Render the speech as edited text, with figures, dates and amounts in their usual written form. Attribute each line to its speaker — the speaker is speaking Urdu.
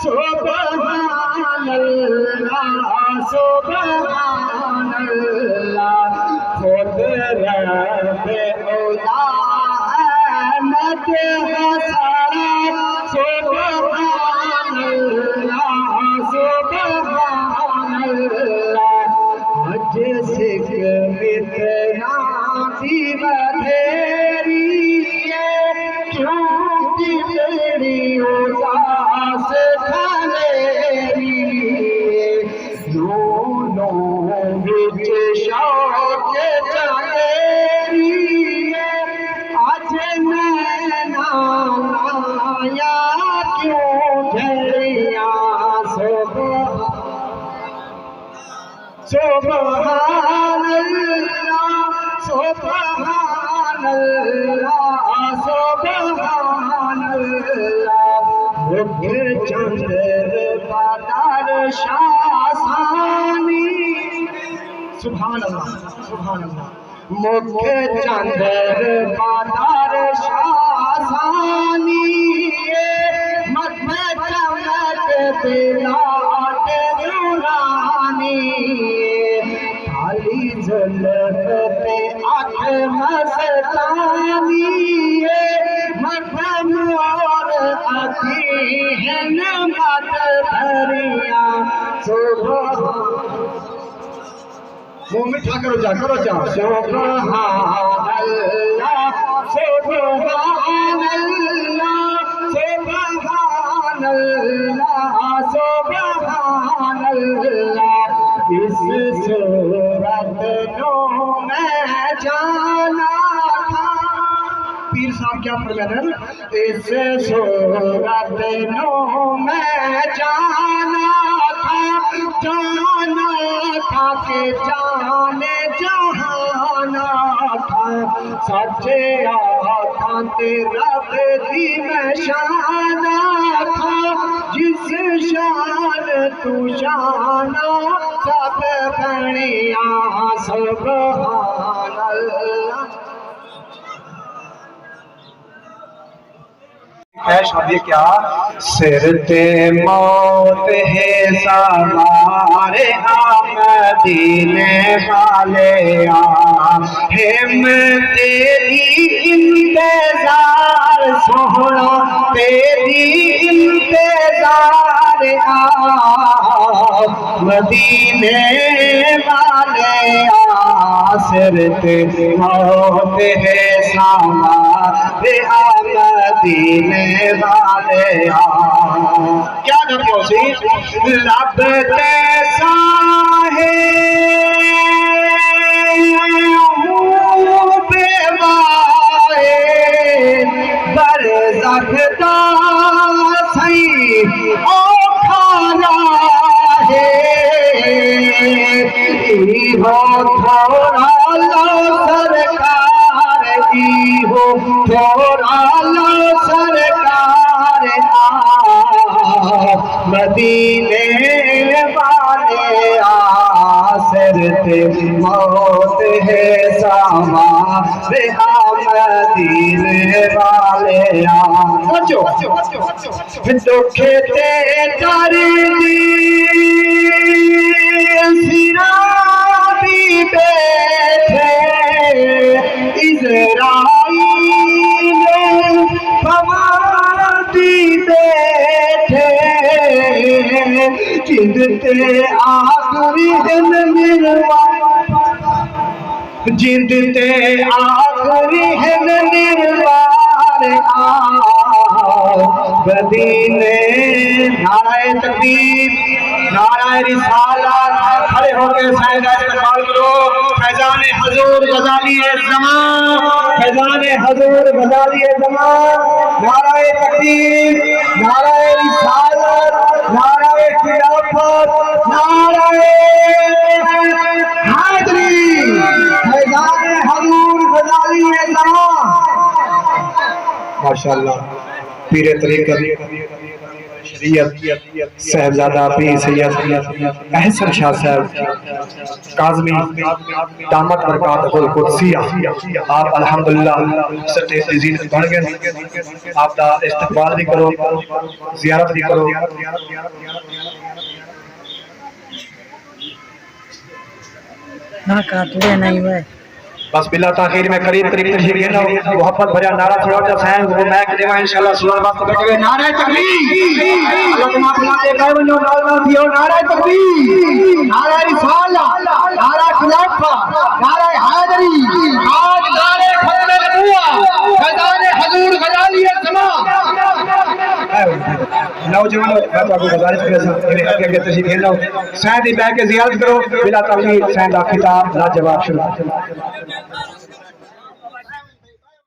Speaker 1: سبحان اللہ سبحان اللہ خود رب خدا احمد حسنا سبحان اللہ سبحان اللہ آج سکھ متنا بھی بدھیری ہے کیوں بگڑی اداس کھلیری دونوں بچ شوق چلیری ہے آج نینا لایا کیوں جھڑیاں سبحان اللہ سبحان اللہ سبحان اللہ مکھ چندر پادر شاسانی سبحان اللہ سبحان اللہ مکھ چندر پادر شاسانی مدھ چمک بلاٹ نورانی کالی زلف پہ آنکھ مستانی مکھن اور عقیہن مت بھریاں منہ میٹھا کرو جا سبحان اللہ سبحان اللہ سبحان اللہ سبحان اللہ اس صورت کو میں جانا تھا پیر صاحب کیا فرماتے ہیں اس صورت کو میں جانا تھا کہ جانے جہانا تھا سچے آقا تیرا دی میں شانا تھا جس شان تو شانا سب بڑیاں سبحان اللہ
Speaker 2: شادی کیا سرتے موت ہے سوار مدینے والے ہم تیری انتظار سونا تیری انتظار مدینے والے سرتے موت ہے سوار مدینے والے کیا نام سی لب تیسا ہے بے مائے برزخ دا سی او کھانا ہے ایہو تھوڑا لو سرکار ایہو تھوڑا لو سرکار مدینے والے سرتے موت ہے سوار مدینے والے دکھ تے تردی سرابی بیٹھے اسرائیل فوادی بیٹھے جندتے آخری دن مروان جندتے آخری دن مروان مدینے نعرہ تکبیر نعرہ رسالت کھڑے ہو کے سائدہ استقبال کرو فیضان حضور غزالی زمان فیضان حضور غزالی زمان نعرہ تکبیر نعرہ رسالت نعرہ خلافت نعرہ حیدری فیضان حضور غزالی زمان ماشاءاللہ پیر طریقت شریعت صاحبزادہ پیر سید احسن شاہ صاحب کاظمی دامت برکاتہ القدسیہ آپ الحمدللہ سٹے عزیز بڑھ گئے آپ دا استقبال بھی کرو زیارت بھی کرو
Speaker 3: نہ کاٹلے نہیں ہوئے
Speaker 2: بس بلا تاخیر میں قریب تشریف لینا محبت بھریا نعرہ چھوڑا جا سین وہ میں کہ دیوا انشاءاللہ سوال واسطے بیٹھے ہوئے نعرہ تکبیر اللہ کے نام بلاتے گئے ونجو نال دیو نعرہ تکبیر نعرہ رسالہ نعرہ خلافہ نعرہ حیدری آج نعرہ ختم نبوت خزان حضور غزالی السماء نوجوانوں میں تو آپ کو گزارش کرتا ہوں کہ آگے تشریف لینا سین دی بیٹھ کے زیارت کرو بلا تاخیر سین دا خطاب لاجواب شروع